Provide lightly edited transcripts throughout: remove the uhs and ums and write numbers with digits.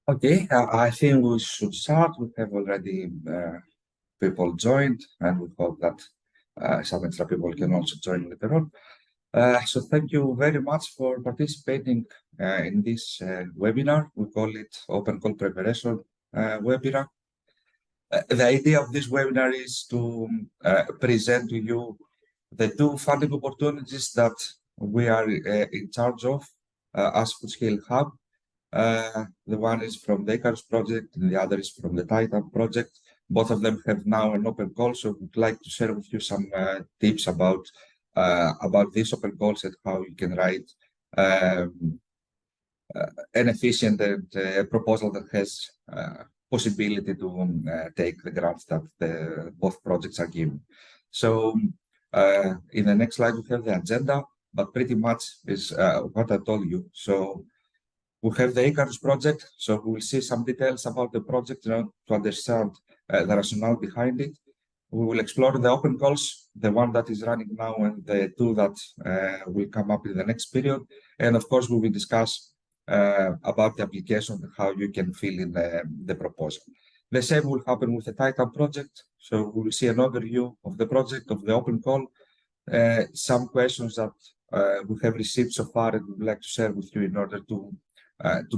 Okay, I think we should start. We have already people joined, and we hope that some extra people can also join later on. So thank you very much for participating in this webinar. We call it Open Call Preparation webinar. The idea of this webinar is to present to you the two funding opportunities that we are in charge of as Foodscale Hub. The one is from the ICAERUS project, and the other is from the TITAN project. Both of them have now an open call, so we'd like to share with you some tips about these open calls and how you can write an efficient and proposal that has possibility to take the grants that both projects are given. So in the next slide, we have the agenda, but pretty much is what I told you. So we have the ICAERUS project, so we will see some details about the project, to understand the rationale behind it. We will explore the open calls, the one that is running now and the two that will come up in the next period. And of course, we will discuss about the application and how you can fill in the proposal. The same will happen with the TITAN project. So we will see an overview of the project, of the open call, some questions that we have received so far and we would like to share with you in order to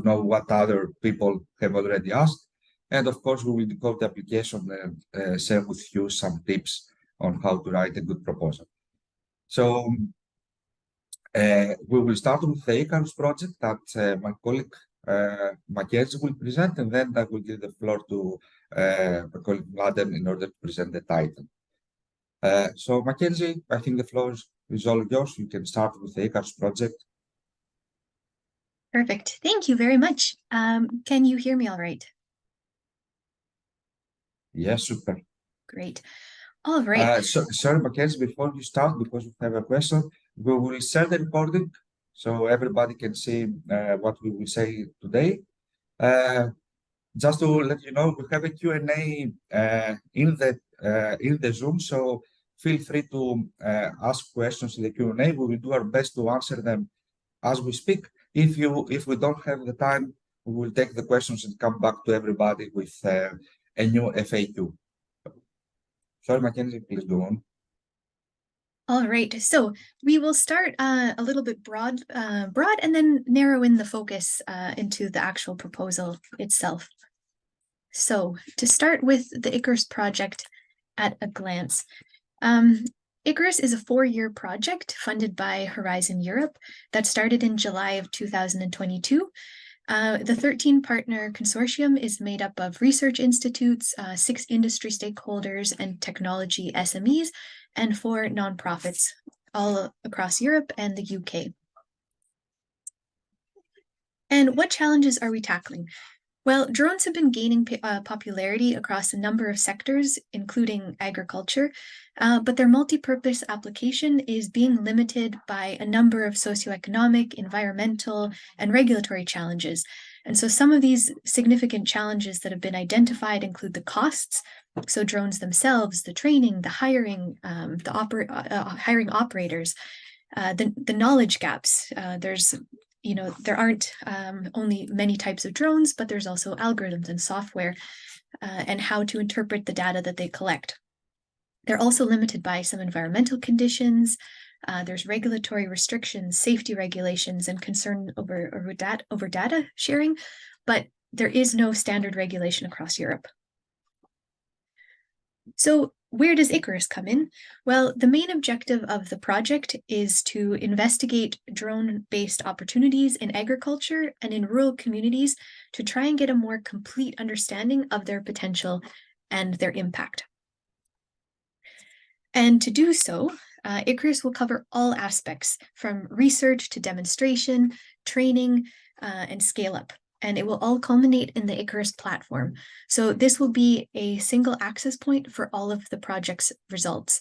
know what other people have already asked. And of course, we will decode the application and share with you some tips on how to write a good proposal. So we will start with the ICAERUS project that my colleague Mackenzie will present, and then I will give the floor to my colleague Vladen in order to present the TITAN. So Mackenzie, I think the floor is all yours. You can start with the ICAERUS project. Perfect. Thank you very much. Can you hear me all right? Yes, super. Great. All right. Sorry, Mackenzie, before you start, because we have a question, we will share the recording so everybody can see what we will say today. Just to let you know, we have a Q&A in the Zoom, so feel free to ask questions in the Q&A. We will do our best to answer them as we speak. If we don't have the time, we will take the questions and come back to everybody with a new FAQ. Sorry, Mackenzie, please go on. All right, so we will start a little bit broad, and then narrow in the focus into the actual proposal itself. So to start with the ICAERUS project at a glance. ICAERUS is a 4-year project funded by Horizon Europe that started in July of 2022. The 13-partner consortium is made up of research institutes, 6 industry stakeholders and technology SMEs, and 4 nonprofits all across Europe and the UK. And what challenges are we tackling? Well, drones have been gaining popularity across a number of sectors, including agriculture, but their multi-purpose application is being limited by a number of socioeconomic, environmental, and regulatory challenges. And so some of these significant challenges that have been identified include the costs, so drones themselves, the training, the hiring, hiring operators, the knowledge gaps. There aren't only many types of drones, but there's also algorithms and software and how to interpret the data that they collect. They're also limited by some environmental conditions. There's regulatory restrictions, safety regulations, and concern over data sharing, but there is no standard regulation across Europe. So where does ICAERUS come in? Well, the main objective of the project is to investigate drone-based opportunities in agriculture and in rural communities to try and get a more complete understanding of their potential and their impact. And to do so, ICAERUS will cover all aspects from research to demonstration, training, and scale-up. And it will all culminate in the ICAERUS platform. So this will be a single access point for all of the project's results,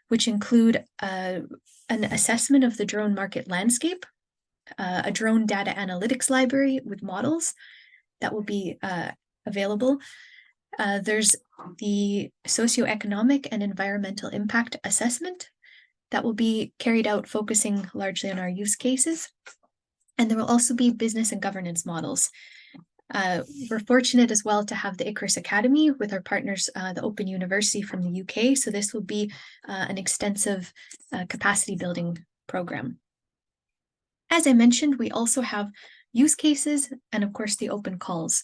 which include an assessment of the drone market landscape, a drone data analytics library with models that will be available. There's the socioeconomic and environmental impact assessment that will be carried out focusing largely on our use cases. And there will also be business and governance models. We're fortunate as well to have the ICAERUS Academy with our partners, the Open University from the UK. So this will be an extensive capacity building program. As I mentioned, we also have use cases and of course the open calls.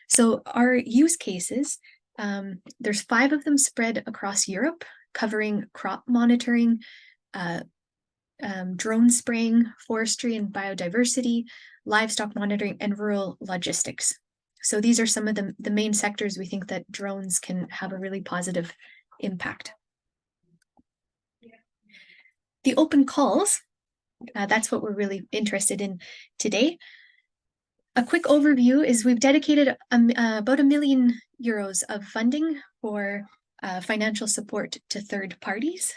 So our use cases, there's 5 of them spread across Europe, covering crop monitoring, drone spraying, forestry and biodiversity, livestock monitoring, and rural logistics. So these are some of the main sectors we think that drones can have a really positive impact. The open calls, that's what we're really interested in today. A quick overview is we've dedicated about €1 million of funding for financial support to third parties,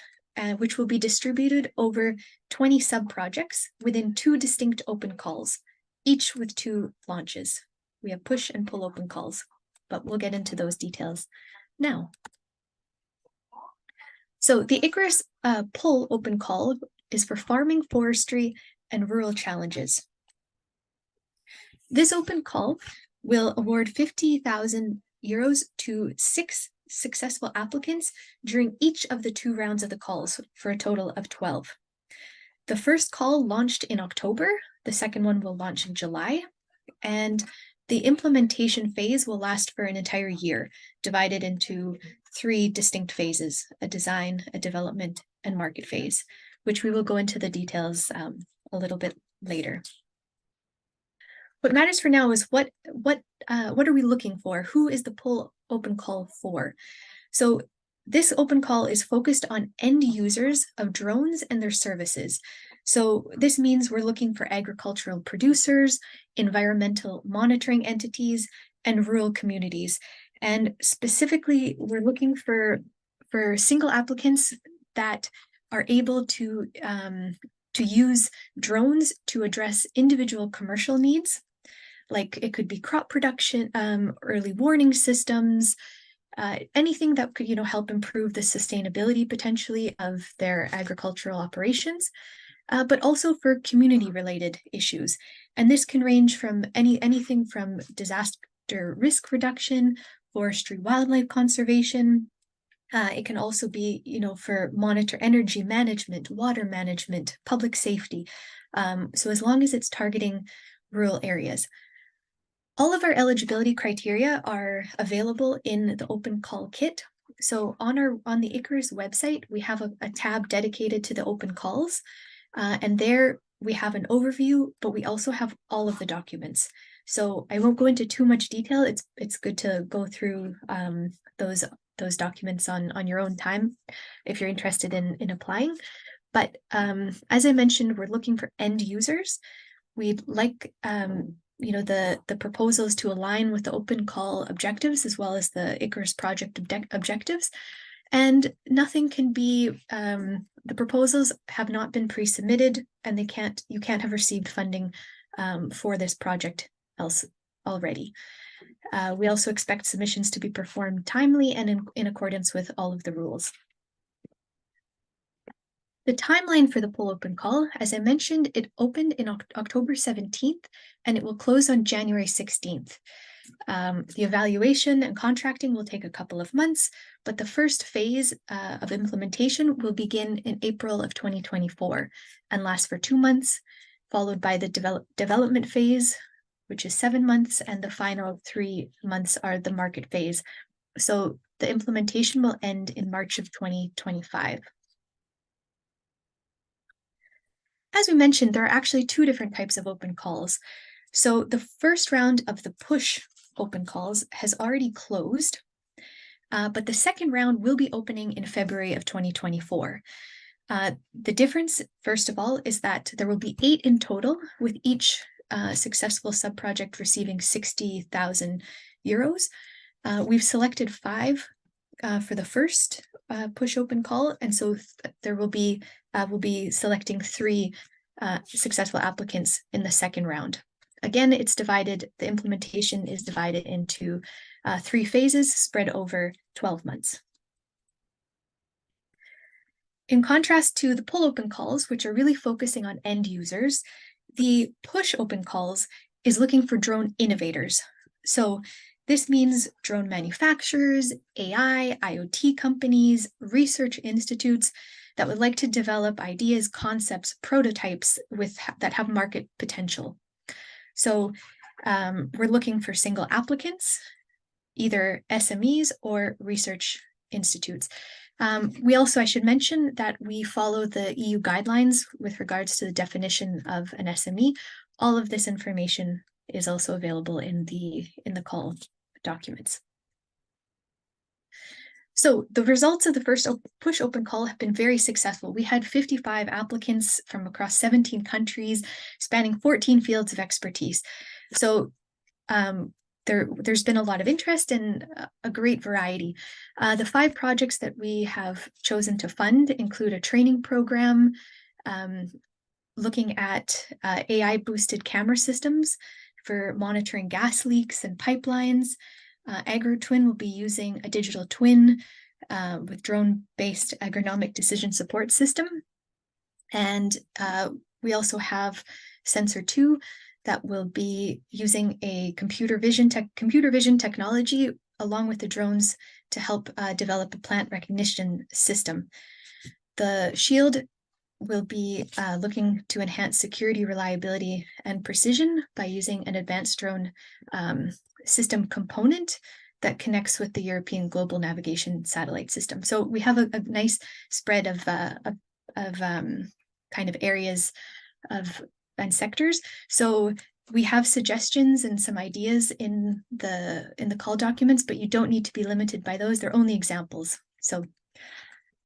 which will be distributed over 20 sub-projects within 2 distinct open calls, each with 2 launches. We have push and pull open calls, but we'll get into those details now. So the ICAERUS pull open call is for farming, forestry, and rural challenges. This open call will award €50,000 to 6 successful applicants during each of the 2 rounds of the calls for a total of 12. The first call launched in October, the second one will launch in July, and the implementation phase will last for an entire year, divided into 3 distinct phases: a design, a development, and market phase, which we will go into the details a little bit later. What matters for now is what are we looking for? Who is the pull open call for? So this open call is focused on end users of drones and their services. So this means we're looking for agricultural producers, environmental monitoring entities, and rural communities. And specifically, we're looking for single applicants that are able to use drones to address individual commercial needs. Like it could be crop production, early warning systems, anything that could, help improve the sustainability potentially of their agricultural operations, but also for community-related issues. And this can range from anything from disaster risk reduction, forestry, wildlife conservation. It can also be, for monitor energy management, water management, public safety. So as long as it's targeting rural areas. All of our eligibility criteria are available in the open call kit. So on the ICAERUS website, we have a tab dedicated to the open calls. And there we have an overview, but we also have all of the documents. So I won't go into too much detail. It's good to go through those documents on your own time if you're interested in applying. But as I mentioned, we're looking for end users. We'd like the proposals to align with the open call objectives as well as the ICAERUS project objectives. And nothing can be, the proposals have not been pre-submitted, and you can't have received funding for this project else already. We also expect submissions to be performed timely and in accordance with all of the rules. The timeline for the pull open call, as I mentioned, it opened in October 17th, and it will close on January 16th. The evaluation and contracting will take a couple of months, but the first phase of implementation will begin in April of 2024 and last for 2 months, followed by the development phase, which is 7 months, and the final 3 months are the market phase. So the implementation will end in March of 2025. As we mentioned, there are actually 2 different types of open calls. So the first round of the push open calls has already closed, but the second round will be opening in February of 2024. The difference, first of all, is that there will be 8 in total, with each successful sub-project receiving €60,000. We've selected 5 for the first push open call, and so we'll be selecting 3 successful applicants in the second round. Again, the implementation is divided into 3 phases spread over 12 months. In contrast to the pull open calls, which are really focusing on end users, the push open calls is looking for drone innovators. So this means drone manufacturers, AI, IoT companies, research institutes that would like to develop ideas, concepts, prototypes that have market potential. So we're looking for single applicants, either SMEs or research institutes. We also, I should mention that we follow the EU guidelines with regards to the definition of an SME. All of this information is also available in the call documents. So the results of the first push open call have been very successful. We had 55 applicants from across 17 countries, spanning 14 fields of expertise. So there's been a lot of interest and a great variety. The 5 projects that we have chosen to fund include a training program, looking at AI-boosted camera systems for monitoring gas leaks and pipelines. AgriTwin will be using a digital twin with drone-based agronomic decision support system. And we also have Sensor 2 that will be using a computer vision technology along with the drones to help develop a plant recognition system. The Shield will be looking to enhance security, reliability, and precision by using an advanced drone system component that connects with the European Global Navigation Satellite System. So we have a nice spread of kind of areas and sectors. So we have suggestions and some ideas in the call documents, but you don't need to be limited by those. They're only examples. So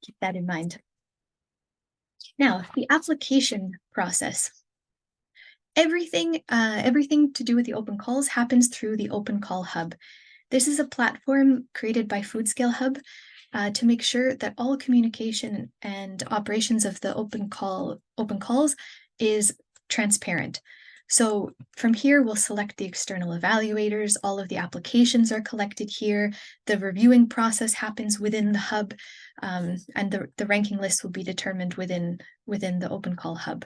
keep that in mind. Now, the application process. Everything to do with the open calls happens through the Open Call Hub. This is a platform created by Foodscale Hub to make sure that all communication and operations of the open calls is transparent. So from here, we'll select the external evaluators. All of the applications are collected here. The reviewing process happens within the hub, and the ranking list will be determined within the Open Call Hub.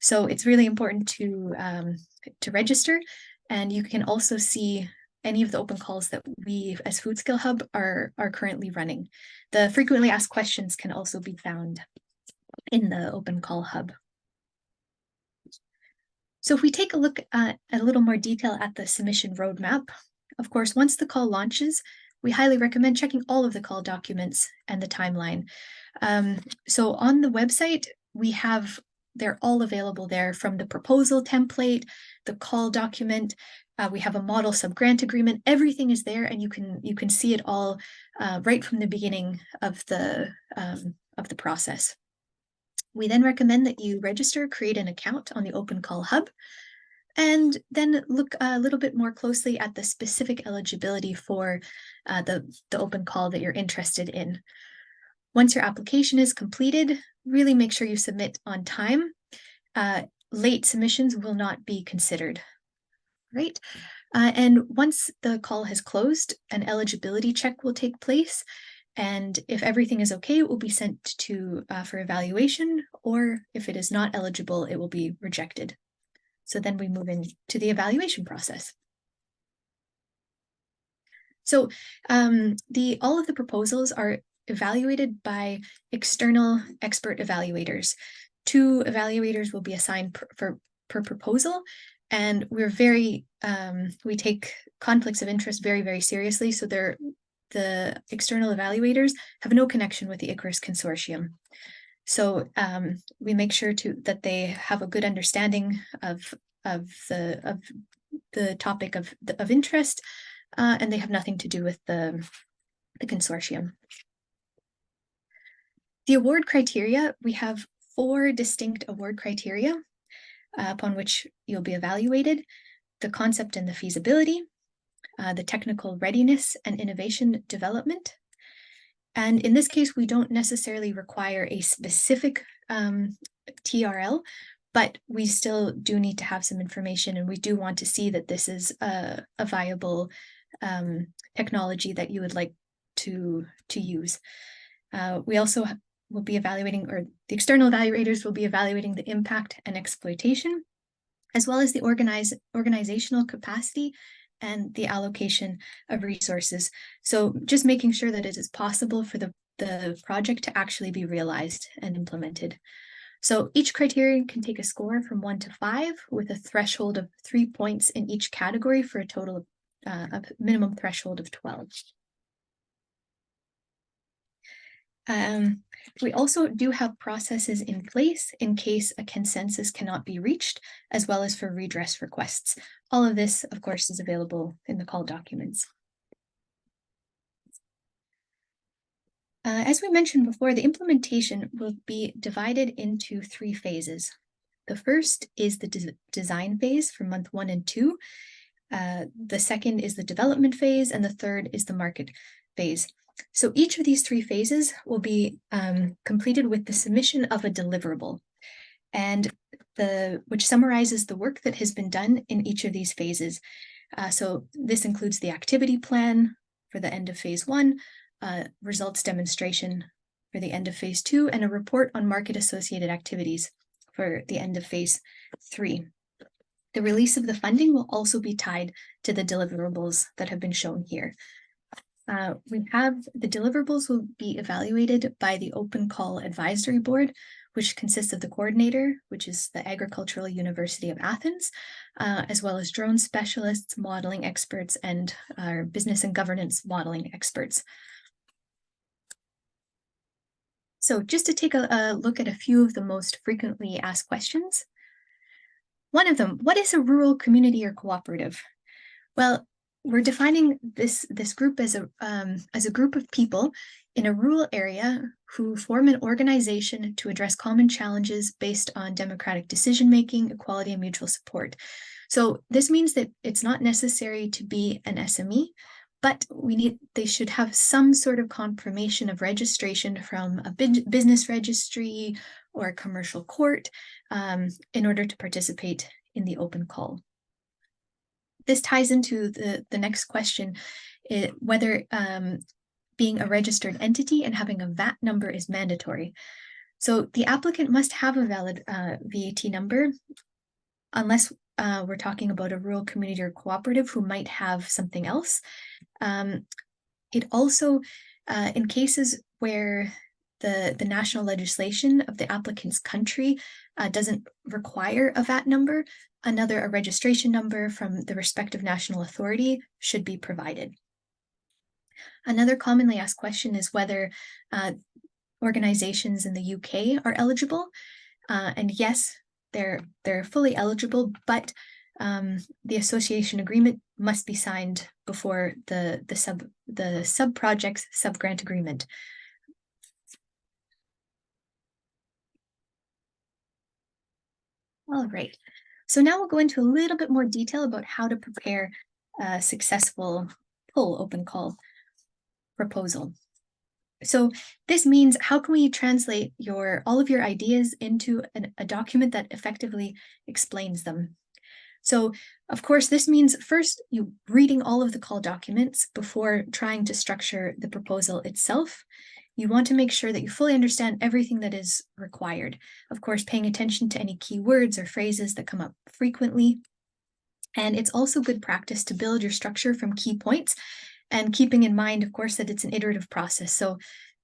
So it's really important to register, and you can also see any of the open calls that we as Foodscale Hub are currently running. The frequently asked questions can also be found in the Open Call Hub. So if we take a look at a little more detail at the submission roadmap, of course, once the call launches, we highly recommend checking all of the call documents and the timeline. So on the website, they're all available there, from the proposal template, the call document. We have a model sub-grant agreement. Everything is there, and you can see it all right from the beginning of the process. We then recommend that you create an account on the Open Call Hub, and then look a little bit more closely at the specific eligibility for the open call that you're interested in. Once your application is completed, really make sure you submit on time. Late submissions will not be considered. Right? And once the call has closed, an eligibility check will take place. And if everything is okay, it will be sent to for evaluation, or if it is not eligible, it will be rejected. So then we move into the evaluation process. So all of the proposals are evaluated by external expert evaluators. 2 evaluators will be assigned per proposal, and we take conflicts of interest very, very seriously. So the external evaluators have no connection with the ICAERUS consortium. So we make sure that they have a good understanding of the topic of interest, and they have nothing to do with the consortium. The award criteria, we have 4 distinct award criteria upon which you'll be evaluated: the concept and the feasibility, the technical readiness and innovation development. And in this case, we don't necessarily require a specific TRL, but we still do need to have some information, and we do want to see that this is a viable technology that you would like to use. We also will be evaluating, or the external evaluators will be evaluating the impact and exploitation, as well as the organizational capacity and the allocation of resources. So just making sure that it is possible for the project to actually be realized and implemented. So each criterion can take a score from 1 to 5 with a threshold of 3 points in each category for a total of a minimum threshold of 12. We also do have processes in place in case a consensus cannot be reached, as well as for redress requests. All of this, of course, is available in the call documents. As we mentioned before, the implementation will be divided into 3 phases. The first is the design phase for month 1 and 2. The second is the development phase, and the third is the market phase. So each of these 3 phases will be completed with the submission of a deliverable, and which summarizes the work that has been done in each of these phases. So this includes the activity plan for the end of phase 1, results demonstration for the end of phase 2, and a report on market associated activities for the end of phase 3. The release of the funding will also be tied to the deliverables that have been shown here. We have the deliverables will be evaluated by the Open Call Advisory Board, which consists of the coordinator, which is the Agricultural University of Athens, as well as drone specialists, modeling experts, and our business and governance modeling experts. So just to take a look at a few of the most frequently asked questions. One of them, what is a rural community or cooperative? Well, we're defining this group as a group of people in a rural area who form an organization to address common challenges based on democratic decision-making, equality, and mutual support. So this means that it's not necessary to be an SME, but they should have some sort of confirmation of registration from a business registry or a commercial court in order to participate in the open call. This ties into the next question, whether being a registered entity and having a VAT number is mandatory. So the applicant must have a valid VAT number, unless we're talking about a rural community or cooperative who might have something else. It also, in cases where the national legislation of the applicant's country doesn't require a VAT number, a registration number from the respective national authority should be provided. Another commonly asked question is whether organizations in the UK are eligible. And yes, they're fully eligible, but the association agreement must be signed before the sub-project's sub-grant agreement. All right, so now we'll go into a little bit more detail about how to prepare a successful full open call proposal. So this means, how can we translate all of your ideas into a document that effectively explains them? So of course, this means first you reading all of the call documents before trying to structure the proposal itself. You want to make sure that you fully understand everything that is required. Of course, paying attention to any keywords or phrases that come up frequently. And it's also good practice to build your structure from key points, and keeping in mind, of course, that it's an iterative process. So,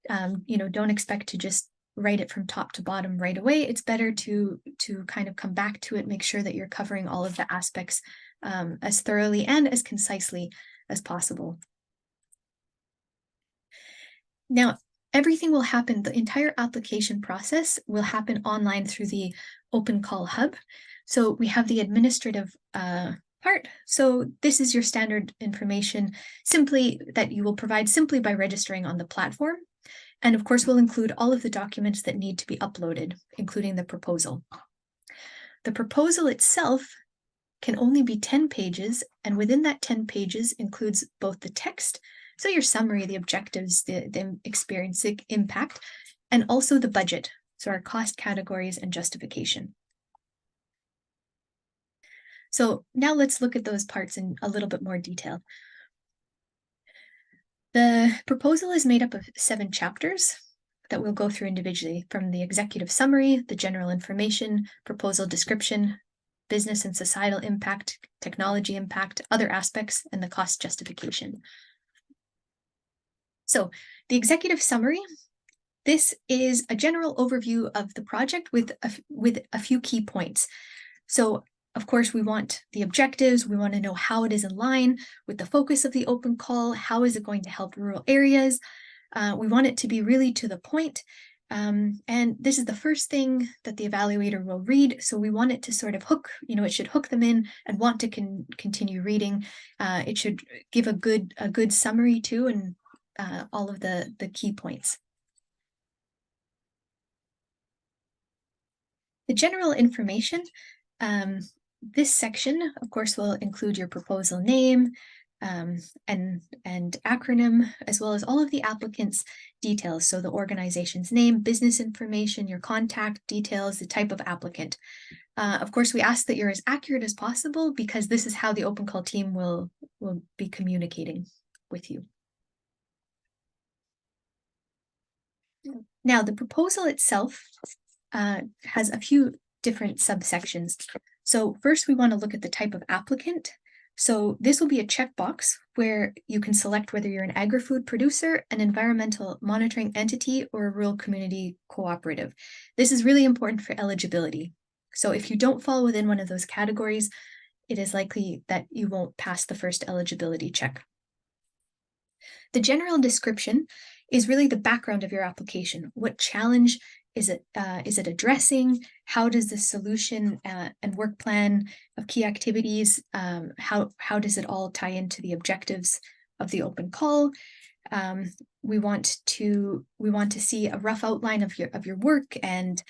don't expect to just write it from top to bottom right away. It's better to kind of come back to it, make sure that you're covering all of the aspects as thoroughly and as concisely as possible. Now, everything will happen, the entire application process will happen online through the Open Call Hub. So we have the administrative part. So this is your standard information that you will provide simply by registering on the platform. And of course, we'll include all of the documents that need to be uploaded, including the proposal. The proposal itself can only be 10 pages, and within that 10 pages includes both the text, so your summary, the objectives, the experience, impact, and also the budget, so our cost categories and justification. So now let's look at those parts in a little bit more detail. The proposal is made up of 7 chapters that we'll go through individually, from the executive summary, the general information, proposal description, business and societal impact, technology impact, other aspects, and the cost justification. So the executive summary, this is a general overview of the project with a few key points. So of course, we want the objectives. We want to know how it is in line with the focus of the open call. How is it going to help rural areas? We want it to be really to the point. And this is the first thing that the evaluator will read. So we want it to sort of hook, it should hook them in and want to continue reading. It should give a good summary too, and all of the key points. The general information, this section, of course, will include your proposal name and acronym, as well as all of the applicant's details. So the organization's name, business information, your contact details, the type of applicant. Of course, we ask that you're as accurate as possible because this is how the open call team will be communicating with you. Now, the proposal itself has a few different subsections. So first, we want to look at the type of applicant. So this will be a checkbox where you can select whether you're an agri-food producer, an environmental monitoring entity, or a rural community cooperative. This is really important for eligibility. So if you don't fall within one of those categories, it is likely that you won't pass the first eligibility check. The general description is really the background of your application. What challenge is it addressing? How does the solution and work plan of key activities, how does it all tie into the objectives of the open call? We want to see a rough outline of your work and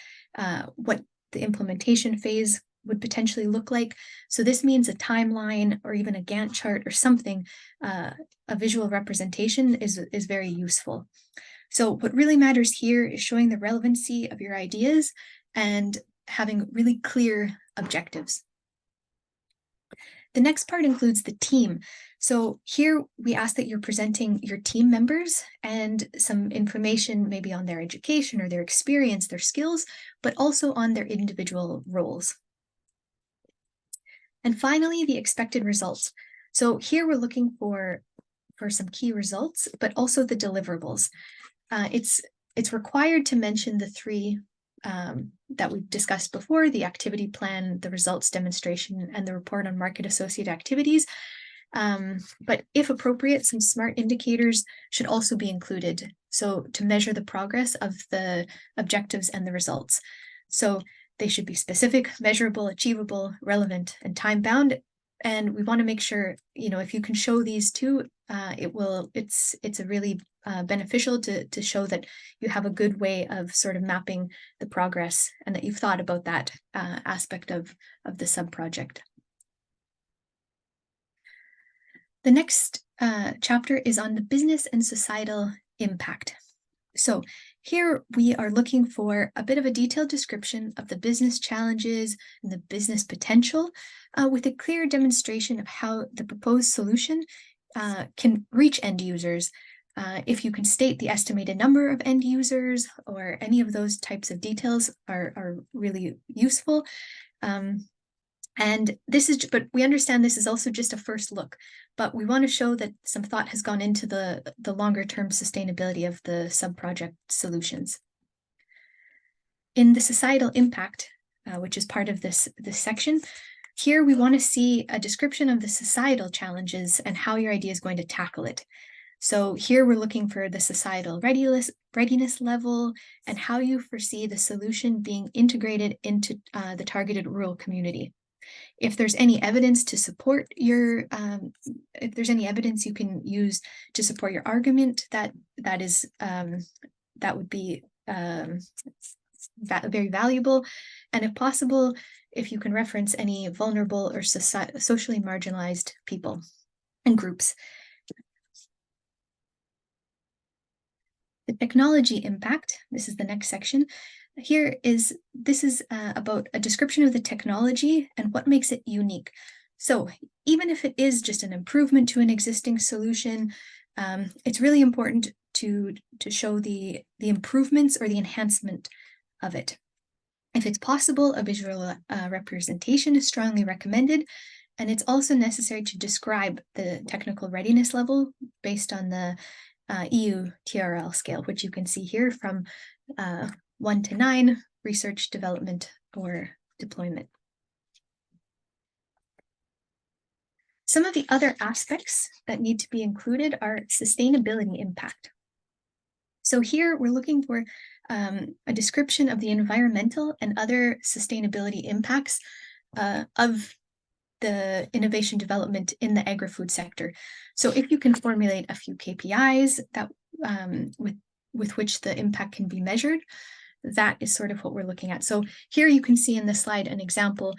what the implementation phase would potentially look like. So this means a timeline or even a Gantt chart or something. A visual representation is very useful. So what really matters here is showing the relevancy of your ideas and having really clear objectives. The next part includes the team. So here we ask that you're presenting your team members and some information maybe on their education or their experience, their skills, but also on their individual roles. And finally, the expected results. So here we're looking for some key results, but also the deliverables. It's required to mention the three that we've discussed before: the activity plan, the results demonstration, and the report on market associated activities. But if appropriate, some SMART indicators should also be included, so to measure the progress of the objectives and the results. So they should be specific, measurable, achievable, relevant, and time-bound. And we want to make sure, if you can show these two, it's a really beneficial to show that you have a good way of sort of mapping the progress and that you've thought about that aspect of the sub-project. The next chapter is on the business and societal impact. So here we are looking for a bit of a detailed description of the business challenges and the business potential with a clear demonstration of how the proposed solution can reach end users. If you can state the estimated number of end users or any of those types of details are really useful. And but we understand this is also just a first look, but we want to show that some thought has gone into the longer term sustainability of the sub-project solutions. In the societal impact, which is part of this section, here we want to see a description of the societal challenges and how your idea is going to tackle it. So here we're looking for the societal readiness level and how you foresee the solution being integrated into the targeted rural community. If there's any evidence to support your, if there's any evidence you can use to support your argument, that would be very valuable. And if possible, if you can reference any vulnerable or socially marginalized people and groups. The technology impact, this is the next section. This is about a description of the technology and what makes it unique. So even if it is just an improvement to an existing solution, it's really important to show the improvements or the enhancement of it. If it's possible, a visual representation is strongly recommended, and it's also necessary to describe the technical readiness level based on the EU TRL scale, which you can see here from 1 to 9, research, development, or deployment. Some of the other aspects that need to be included are sustainability impact. So here we're looking for a description of the environmental and other sustainability impacts of the innovation development in the agri-food sector. So if you can formulate a few KPIs that with which the impact can be measured, that is sort of what we're looking at. So here you can see in the slide an example.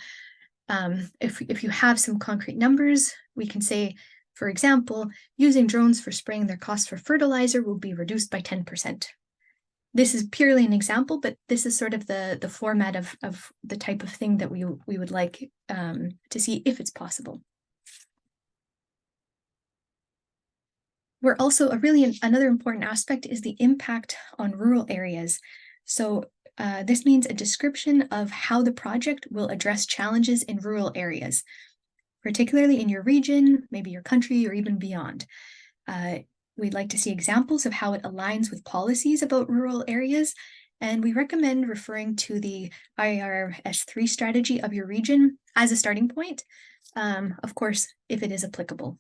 If you have some concrete numbers, we can say, for example, using drones for spraying, their cost for fertilizer will be reduced by 10%. This is purely an example, but this is sort of the format of the type of thing that we would like to see if it's possible. We're also another important aspect is the impact on rural areas. So this means a description of how the project will address challenges in rural areas, particularly in your region, maybe your country, or even beyond. We'd like to see examples of how it aligns with policies about rural areas, and we recommend referring to the ICAERUS 3 strategy of your region as a starting point, of course, if it is applicable.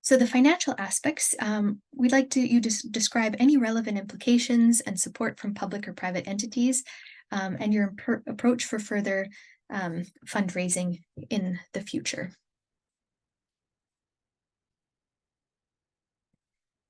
So the financial aspects, we'd like you to describe any relevant implications and support from public or private entities, and your approach for further fundraising in the future.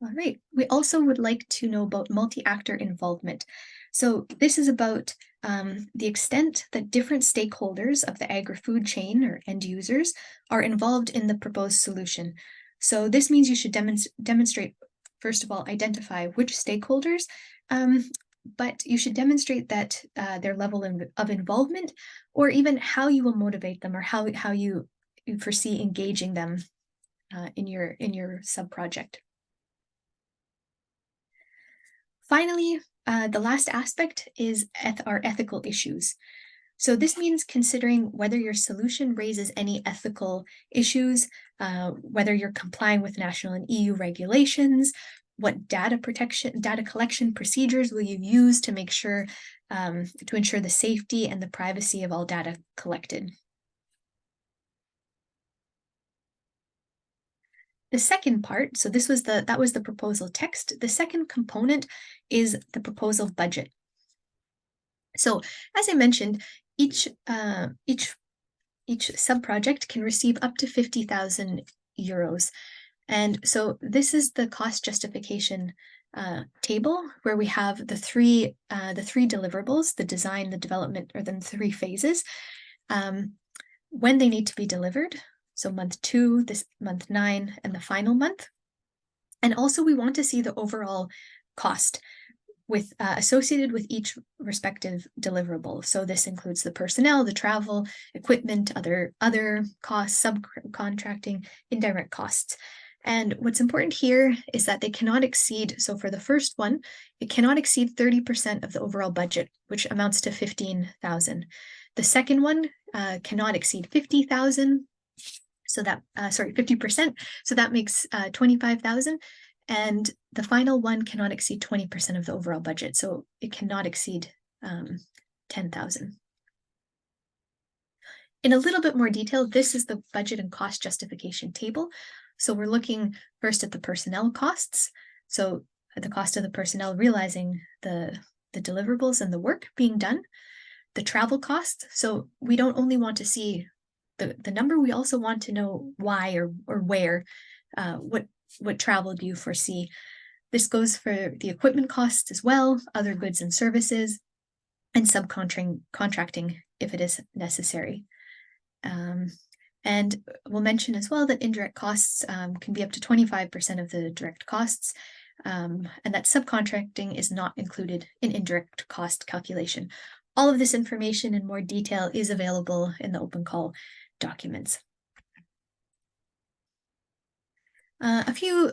All right, we also would like to know about multi-actor involvement. So this is about the extent that different stakeholders of the agri-food chain or end users are involved in the proposed solution. So this means you should demonstrate, first of all, identify which stakeholders, but you should demonstrate that their level of involvement, or even how you will motivate them, or how you foresee engaging them in your sub-project. Finally, the last aspect is our ethical issues. So this means considering whether your solution raises any ethical issues, whether you're complying with national and EU regulations, what data collection procedures will you use to make sure, to ensure the safety and the privacy of all data collected. The second part, so that was the proposal text. The second component is the proposal budget. So as I mentioned, each sub-project can receive up to 50,000 euros. And so this is the cost justification table where we have the three deliverables, the design, the development, or the 3 phases, when they need to be delivered. So month 2, this month 9, and the final month. And also we want to see the overall cost with associated with each respective deliverable. So this includes the personnel, the travel, equipment, other costs, subcontracting, indirect costs. And what's important here is that they cannot exceed, so for the first one, it cannot exceed 30% of the overall budget, which amounts to 15,000. The second one cannot exceed 50,000. So that, 50%. So that makes 25,000. And the final one cannot exceed 20% of the overall budget. So it cannot exceed 10,000. In a little bit more detail, this is the budget and cost justification table. So we're looking first at the personnel costs. So the cost of the personnel realizing the deliverables and the work being done. The travel costs. So we don't only want to see the number, we also want to know why or where, what travel do you foresee. This goes for the equipment costs as well, other goods and services, and subcontracting if it is necessary. And we'll mention as well that indirect costs can be up to 25% of the direct costs, and that subcontracting is not included in indirect cost calculation. All of this information in more detail is available in the open call documents. A few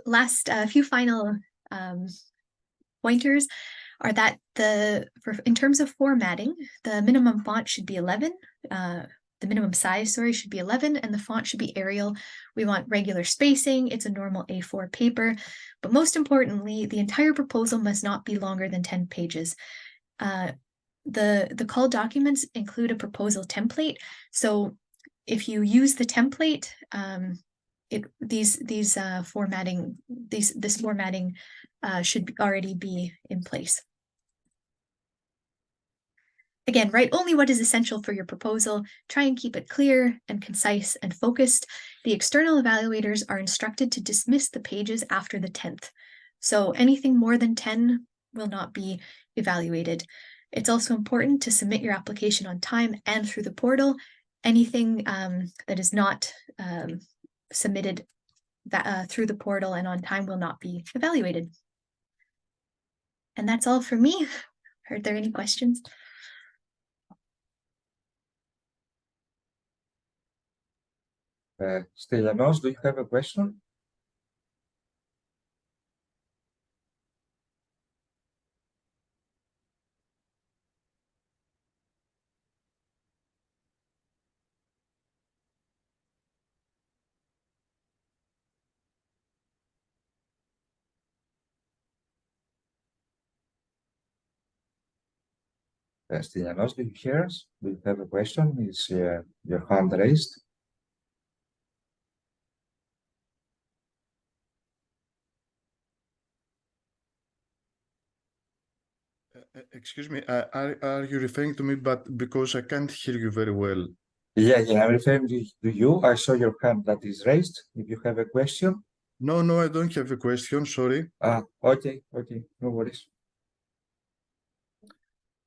final pointers are that in terms of formatting, the minimum font should be 11. The minimum size, sorry, should be 11, and the font should be Arial. We want regular spacing. It's a normal A4 paper. But most importantly, the entire proposal must not be longer than 10 pages. The call documents include a proposal template. So if you use the template, this formatting should already be in place. Again, write only what is essential for your proposal. Try and keep it clear and concise and focused. The external evaluators are instructed to dismiss the pages after the 10th. So anything more than 10 will not be evaluated. It's also important to submit your application on time and through the portal. Anything that is not submitted through the portal and on time will not be evaluated. And that's all for me. Are there any questions? Stylianos, do you have a question? Stylianos, do you hear us? Do you have a question? Is your hand raised? Excuse me, are you referring to me? But because I can't hear you very well. Yeah, I'm referring to you. I saw your hand that is raised. If you have a question. No, I don't have a question. Sorry. Okay, no worries.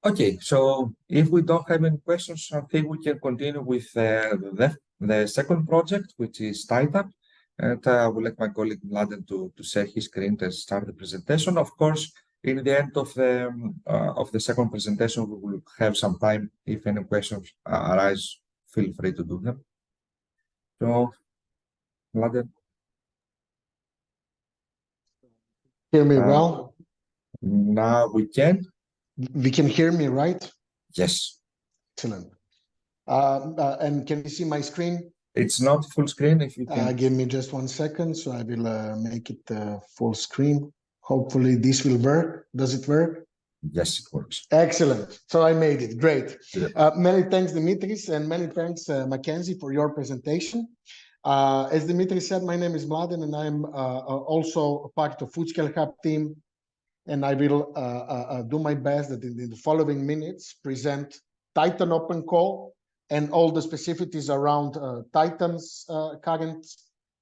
Okay, so if we don't have any questions, I think we can continue with the second project, which is TITAN. And I would like my colleague Mladen to share his screen to start the presentation. Of course, in the end of the second presentation, we will have some time. If any questions arise, feel free to do them. So, Mladen. Hear me well? Now we can. We can hear me, right? Yes. Excellent. And can you see my screen? It's not full screen. If you can. Give me just 1 second, so I will make it full screen. Hopefully this will work. Does it work? Yes, it works. Excellent. So I made it. Great. Yeah. Many thanks, Dimitris, and many thanks, Mackenzie, for your presentation. As Dimitris said, my name is Mladen, and I'm also a part of Foodscale Hub team. And I will do my best that in the following minutes present TITAN Open Call and all the specificities around TITAN's current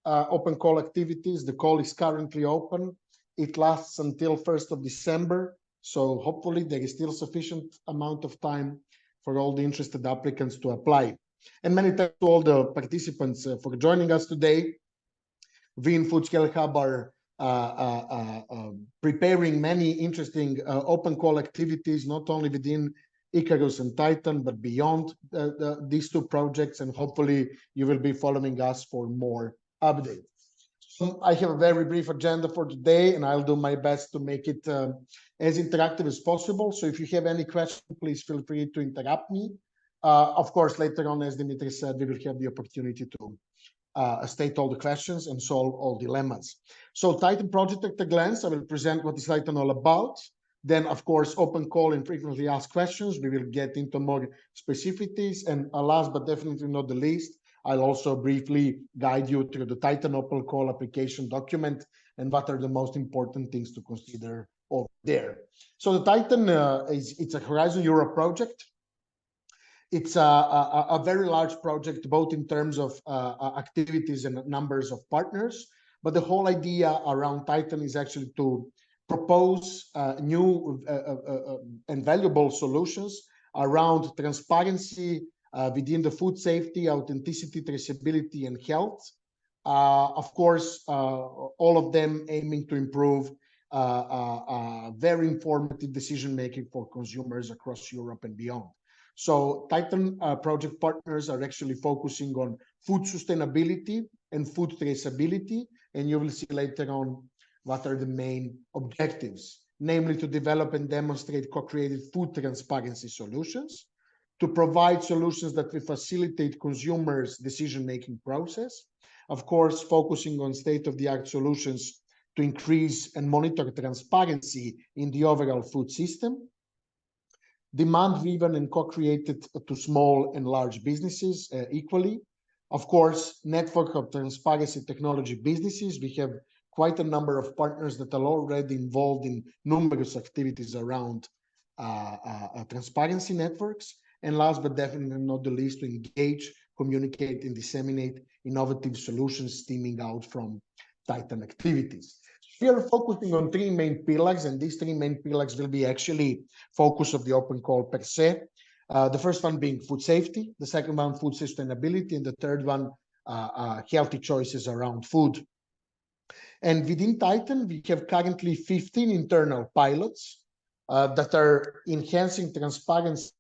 open call activities. The call is currently open. It lasts until 1st of December. So hopefully there is still sufficient amount of time for all the interested applicants to apply. And many thanks to all the participants for joining us today. We in Foodscale Hub are preparing many interesting open call activities, not only within ICAERUS and TITAN, but beyond these two projects, and hopefully you will be following us for more updates. So I have a very brief agenda for today, and I'll do my best to make it as interactive as possible. So if you have any questions, please feel free to interrupt me. Of course, later on, as Dimitri said, we will have the opportunity to state all the questions and solve all dilemmas. So TITAN project at a glance, I will present what is TITAN all about. Then, of course, open call and frequently asked questions. We will get into more specificities. And last but definitely not the least, I'll also briefly guide you through the TITAN open call application document and what are the most important things to consider over there. So the TITAN, it's a Horizon Europe project. It's a very large project, both in terms of activities and numbers of partners. But the whole idea around TITAN is actually to propose new and valuable solutions around transparency within the food safety, authenticity, traceability, and health. Of course, all of them aiming to improve very informative decision-making for consumers across Europe and beyond. So TITAN project partners are actually focusing on food sustainability and food traceability, and you will see later on what are the main objectives. namely to develop and demonstrate co-created food transparency solutions, to provide solutions that will facilitate consumers' decision-making process, of course, focusing on state-of-the-art solutions to increase and monitor transparency in the overall food system, demand-driven and co-created to small and large businesses equally. Of course, network of transparency technology businesses. We have quite a number of partners that are already involved in numerous activities around transparency networks. And last but definitely not the least, to engage, communicate, and disseminate innovative solutions stemming out from Titan activities. We are focusing on three main pillars, and these three main pillars will be actually focus of the open call per se. The first one being food safety, the second one food sustainability, and the third one healthy choices around food. And within Titan, we have currently 15 internal pilots that are enhancing transparency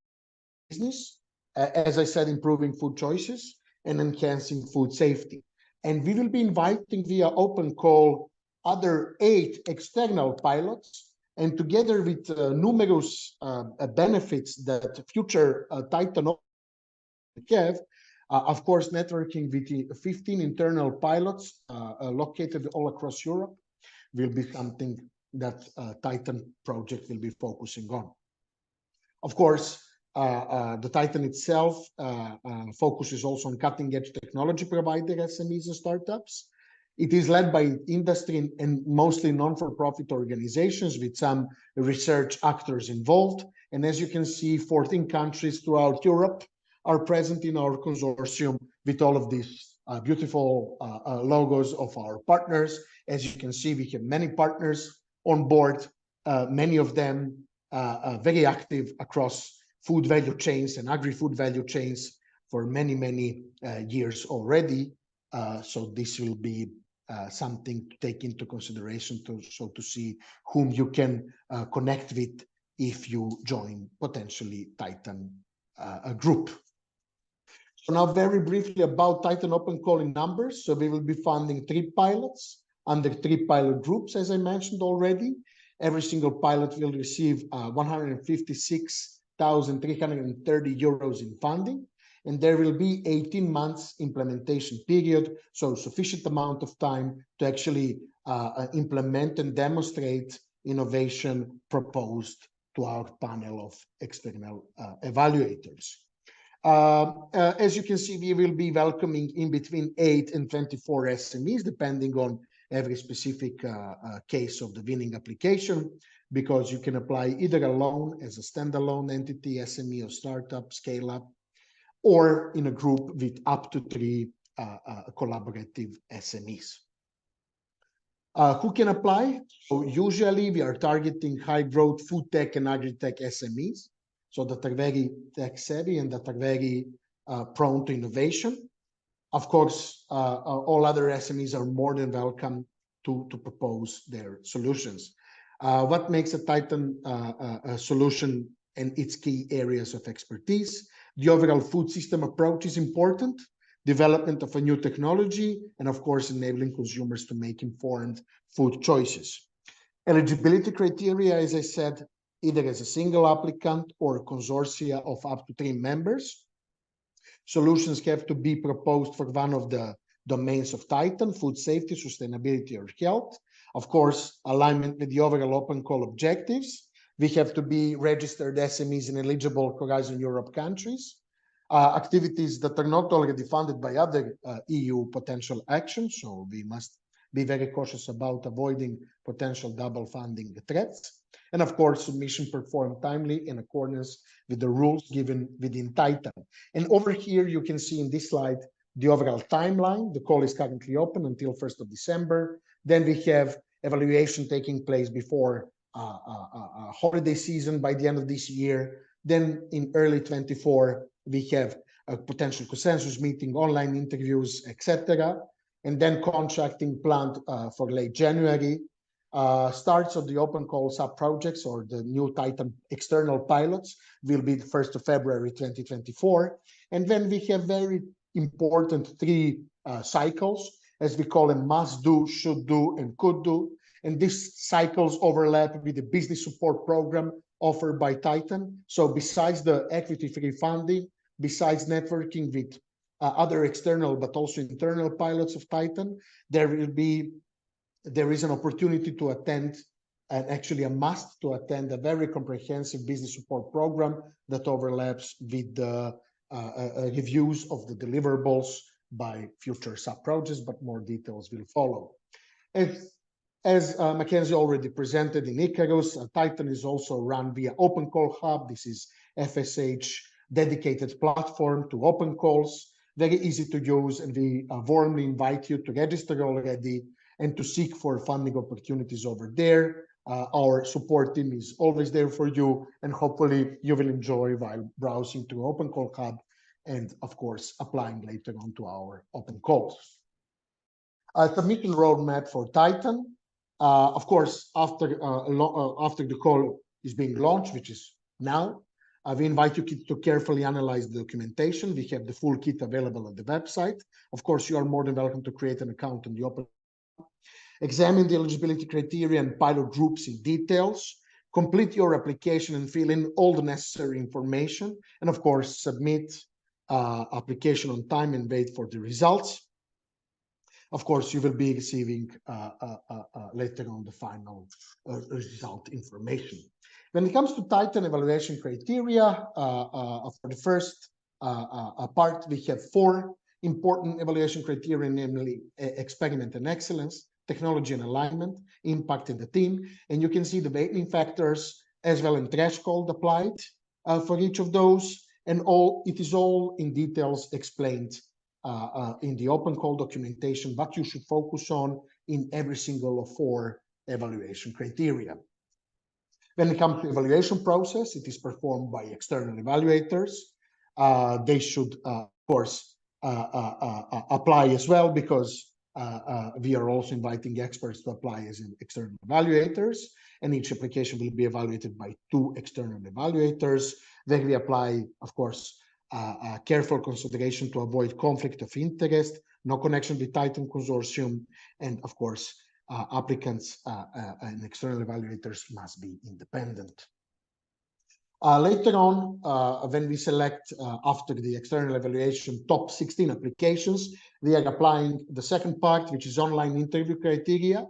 business, as I said, improving food choices and enhancing food safety. And we will be inviting via open call other 8 external pilots, and together with numerous benefits that future Titan have, of course, networking with the 15 internal pilots located all across Europe will be something that Titan project will be focusing on. Of course, the Titan itself focuses also on cutting-edge technology provider SMEs and startups. It is led by industry and mostly non-for-profit organizations with some research actors involved. And as you can see, 14 countries throughout Europe are present in our consortium with all of these beautiful logos of our partners. As you can see, we have many partners on board, many of them very active across food value chains and agri-food value chains for many, many years already. So this will be something to take into consideration to see whom you can connect with if you join potentially Titan group. So now very briefly about Titan Open Calling numbers. So we will be funding 3 pilots under 3 pilot groups, as I mentioned already. Every single pilot will receive 156,330 euros in funding. And there will be 18 months implementation period, so sufficient amount of time to actually implement and demonstrate innovation proposed to our panel of external evaluators. As you can see, we will be welcoming in between 8 and 24 SMEs, depending on every specific case of the winning application, because you can apply either alone as a standalone entity, SME or startup, scale up, or in a group with up to 3 collaborative SMEs. Who can apply? So usually we are targeting high growth food tech and agri-tech SMEs, so that are very tech savvy and that are very prone to innovation. Of course, all other SMEs are more than welcome to propose their solutions. What makes a Titan solution and its key areas of expertise? The overall food system approach is important, development of a new technology, and of course, enabling consumers to make informed food choices. Eligibility criteria, as I said, either as a single applicant or a consortia of up to 3 members. Solutions have to be proposed for one of the domains of Titan: food safety, sustainability, or health. Of course, alignment with the overall open call objectives. We have to be registered SMEs in eligible Horizon Europe countries. Activities that are not already funded by other EU potential actions, so we must be very cautious about avoiding potential double funding threats. And of course, submission performed timely in accordance with the rules given within Titan. And over here, you can see in this slide the overall timeline. The call is currently open until 1st of December. Then we have evaluation taking place before holiday season by the end of this year. Then in early 24, we have a potential consensus meeting, online interviews, etc. And then contracting planned for late January. Starts of the open call sub-projects or the new Titan external pilots will be the 1st of February 2024. And then we have very important 3 cycles, as we call them: must do, should do, and could do. and these cycles overlap with the business support program offered by Titan. So besides the equity-free funding, besides networking with other external but also internal pilots of Titan, there is an opportunity to attend, and actually a must to attend, a very comprehensive business support program that overlaps with the reviews of the deliverables by future sub-projects, but more details will follow. As Mackenzie already presented in ICAERUS, Titan is also run via Open Call Hub. This is FSH dedicated platform to open calls, very easy to use, and we warmly invite you to register already and to seek for funding opportunities over there. Our support team is always there for you, and hopefully you will enjoy while browsing to Open Call Hub and, of course, applying later on to our open calls. Submission roadmap for Titan. Of course, after the call is being launched, which is now, we invite you to carefully analyze the documentation. We have the full kit available on the website. Of course, you are more than welcome to create an account on the Open. Examine the eligibility criteria and pilot groups in details. Complete your application and fill in all the necessary information. And of course, submit application on time and wait for the results. Of course, you will be receiving later on the final result information. When it comes to Titan evaluation criteria, for the first part, we have 4 important evaluation criteria, namely experiment and excellence, technology and alignment, impact in the team. And you can see the weighting factors as well and threshold applied for each of those. And it is all in details explained in the open call documentation, what you should focus on in every single of 4 evaluation criteria. When it comes to evaluation process, it is performed by external evaluators. They should, of course, apply as well, because we are also inviting experts to apply as external evaluators, and each application will be evaluated by 2 external evaluators. Then we apply, of course, careful consideration to avoid conflict of interest, no connection with Titan Consortium, and of course, applicants and external evaluators must be independent. Later on, when we select after the external evaluation top 16 applications, we are applying the second part, which is online interview criteria.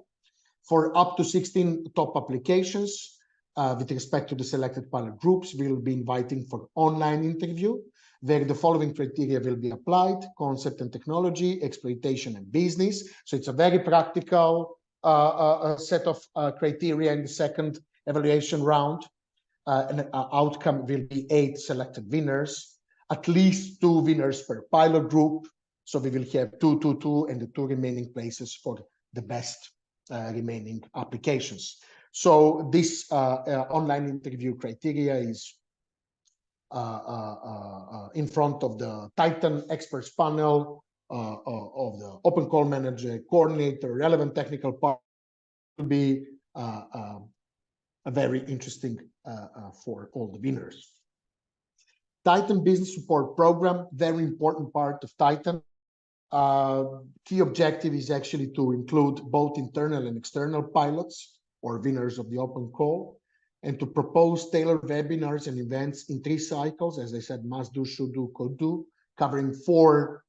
For up to 16 top applications, with respect to the selected pilot groups, we will be inviting for online interview, where the following criteria will be applied: concept and technology, exploitation and business. So it's a very practical set of criteria in the second evaluation round. And outcome will be 8 selected winners, at least 2 winners per pilot group. So we will have 2, 2, 2, and the 2 remaining places for the best remaining applications. So this online interview criteria is in front of the Titan experts panel of the open call manager, coordinator, relevant technical part. Will be a very interesting for all the winners. Titan Business Support Program, very important part of Titan. Key objective is actually to include both internal and external pilots or winners of the open call, and to propose tailored webinars and events in 3 cycles, as I said, must do, should do, could do, covering 4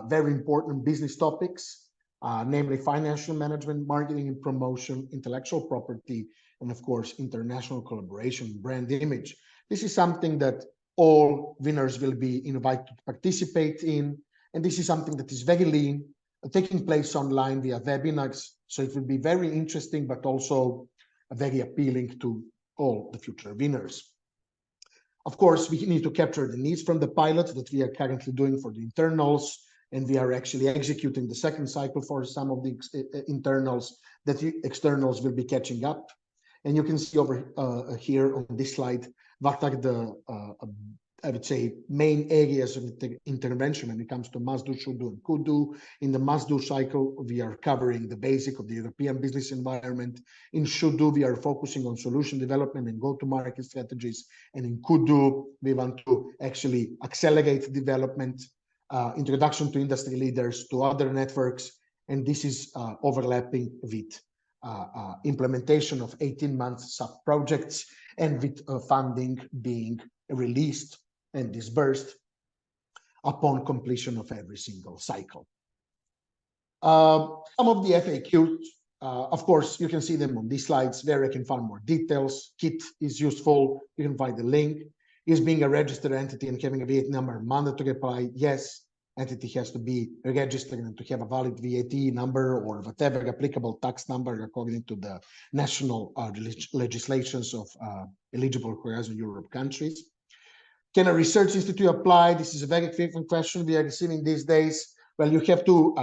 very important business topics, namely financial management, marketing and promotion, intellectual property, and of course, international collaboration, brand image. This is something that all winners will be invited to participate in. And this is something that is very lean, taking place online via webinars. So it will be very interesting, but also very appealing to all the future winners. Of course, we need to capture the needs from the pilots that we are currently doing for the internals. And we are actually executing the second cycle for some of the internals that the externals will be catching up. And you can see over here on this slide, what are the, I would say, main areas of intervention when it comes to must do, should do, and could do. In the must do cycle, we are covering the basic of the European business environment. In should do, we are focusing on solution development and go-to-market strategies. And in could do, we want to actually accelerate development, introduction to industry leaders, to other networks. And this is overlapping with implementation of 18-month sub-projects, and with funding being released and disbursed upon completion of every single cycle. Some of the FAQs, of course, you can see them on these slides where you can find more details. KIT is useful. You can find the link. Is being a registered entity and having a VAT number mandatory apply? Yes. Entity has to be registered and to have a valid VAT number or whatever applicable tax number according to the national legislations of eligible Horizon Europe countries. Can a research institute apply? This is a very frequent question we are receiving these days. Well, you have to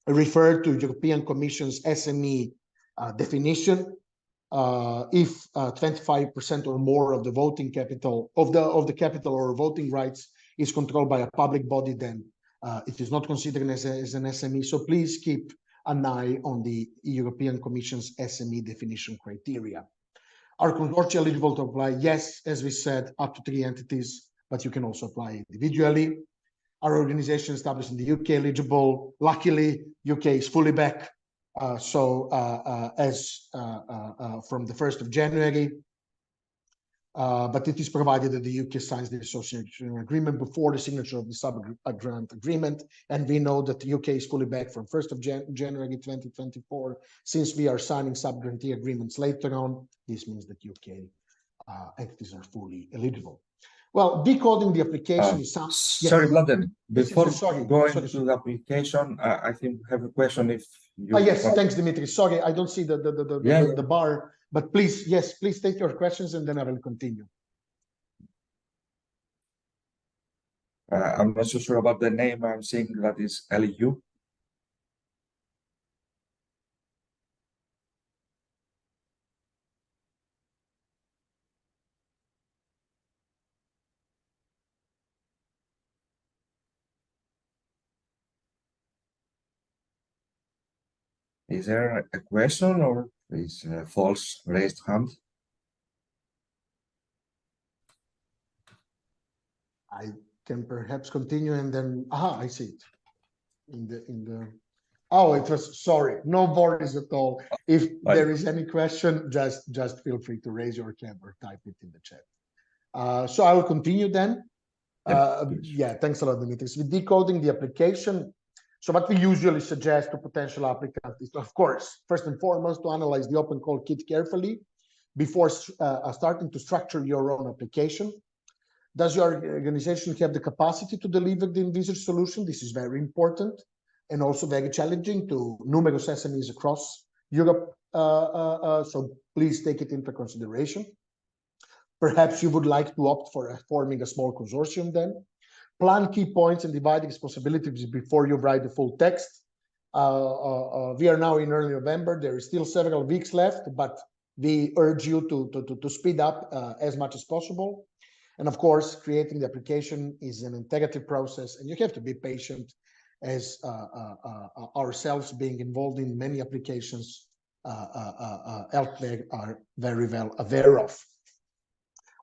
refer to European Commission's SME definition. If 25% or more of the voting capital of the capital or voting rights is controlled by a public body, then it is not considered as an SME. So please keep an eye on the European Commission's SME definition criteria. Are consortia eligible to apply? Yes, as we said, up to 3 entities, but you can also apply individually. Are organizations established in the UK eligible? Luckily, UK is fully back. As from the 1st of January, but it is provided that the UK signs the association agreement before the signature of the sub-grant agreement. And we know that the UK is fully back from 1st of January 2024. Since we are signing sub-grantee agreements later on, this means that UK entities are fully eligible. Well, decoding the application is some... Sorry, Vladen, before going sorry. to the application, I think we have a question if you... yes, thanks, Dimitri. Sorry, I don't see the bar, but please, yes, please take your questions and then I will continue. I'm not so sure about the name. I'm seeing that is LU. Is there a question or is a false raised hand? I can perhaps continue and then, I see it oh, it was, sorry, no worries at all. If there is any question, just feel free to raise your hand or type it in the chat. So I will continue then. Thanks a lot, Dimitris. With decoding the application, so what we usually suggest to potential applicants is, of course, first and foremost, to analyze the open call kit carefully before starting to structure your own application. Does your organization have the capacity to deliver the envisaged solution? This is very important and also very challenging to numerous SMEs across Europe. So please take it into consideration. Perhaps you would like to opt for forming a small consortium then. Plan key points and divide responsibilities before you write the full text. We are now in early November. There is still several weeks left, but we urge you to speed up as much as possible. And of course, creating the application is an integrative process, and you have to be patient, as ourselves being involved in many applications out there are very well aware of.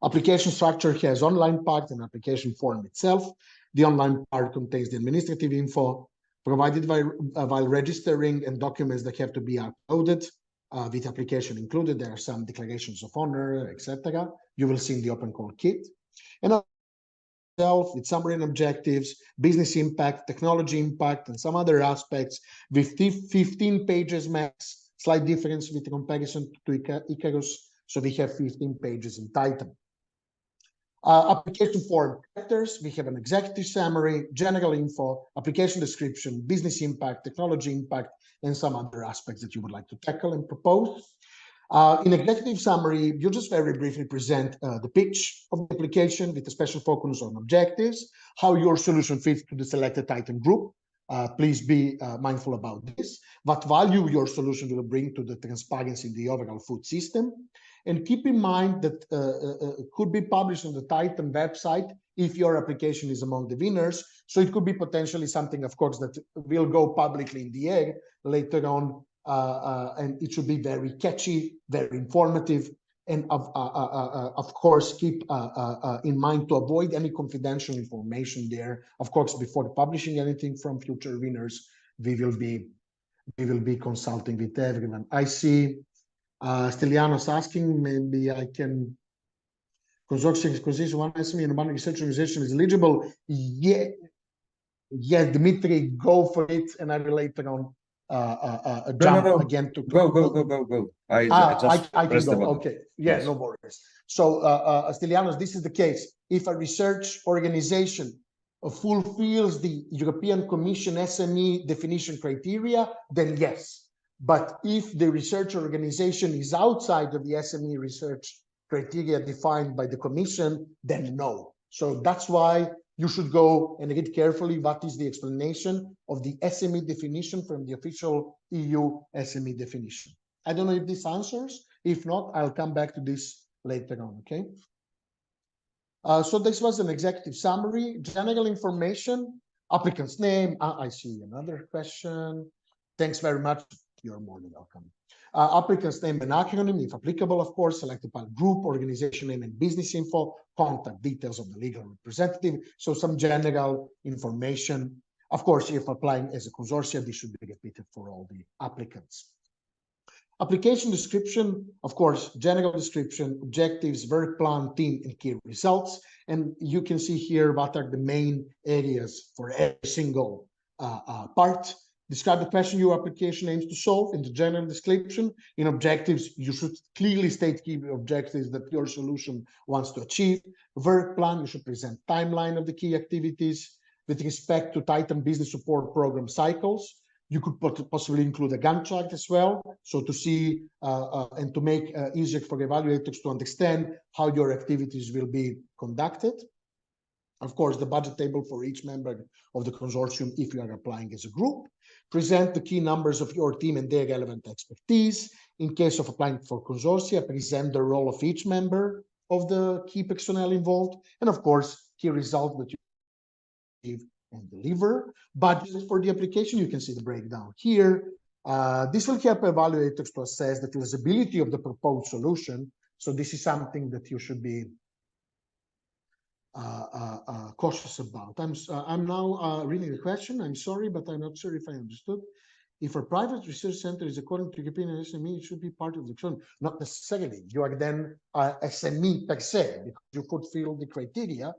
Application structure has online part and application form itself. The online part contains the administrative info provided while registering and documents that have to be uploaded with application included. There are some declarations of honor, etc. You will see in the open call kit. And with summary and objectives, business impact, technology impact, and some other aspects with 15 pages max, slight difference with comparison to ICAERUS. So we have 15 pages in Titan. Application form chapters, we have an executive summary, general info, application description, business impact, technology impact, and some other aspects that you would like to tackle and propose. In executive summary, you just very briefly present the pitch of the application with a special focus on objectives, how your solution fits to the selected Titan group. Please be mindful about this. What value your solution will bring to the transparency in the overall food system. And keep in mind that it could be published on the Titan website if your application is among the winners. So it could be potentially something, of course, that will go publicly in the air later on. And it should be very catchy, very informative. And of course, keep in mind to avoid any confidential information there. Of course, before publishing anything from future winners, we will be we will be consulting with everyone. I see Stylianos asking, maybe I can. Consortium acquisition, one SME and one research organization is eligible. Yeah, yes, Dmitry, go for it, and I will later on jump No. again to Go. I just I can pressed the go. button. Okay, yeah, Yes. no worries. So, Stylianos, this is the case. If a research organization fulfills the European Commission SME definition criteria, then yes. But if the research organization is outside of the SME research criteria defined by the Commission, then no. So that's why you should go and read carefully what is the explanation of the SME definition from the official EU SME definition. I don't know if this answers. If not, I'll come back to this later on, okay? So this was an executive summary, general information, applicant's name. I see another question. Thanks very much. You're more than welcome. Applicant's name and acronym, if applicable, of course, selected by group, organization name and business info, contact details of the legal representative. So some general information. Of course, if applying as a consortium, this should be repeated for all the applicants. Application description, of course, general description, objectives, work plan, team, and key results. And you can see here what are the main areas for every single part. Describe the question your application aims to solve in the general description. In objectives, you should clearly state key objectives that your solution wants to achieve. Work plan, you should present timeline of the key activities. With respect to Titan business support program cycles, you could possibly include a Gantt chart as well. So to see and to make easier for evaluators to understand how your activities will be conducted. Of course, the budget table for each member of the consortium if you are applying as a group. Present the key numbers of your team and their relevant expertise. In case of applying for consortia, present the role of each member of the key personnel involved. And of course, key result that you achieve and deliver. Budget for the application, you can see the breakdown here. This will help evaluators to assess the feasibility of the proposed solution. So this is something that you should be cautious about. I'm now reading the question. I'm sorry, but I'm not sure if I understood. If a private research center is according to European SME, it should be part of the zone. Not necessarily. You are then SME per se, because you fulfill the criteria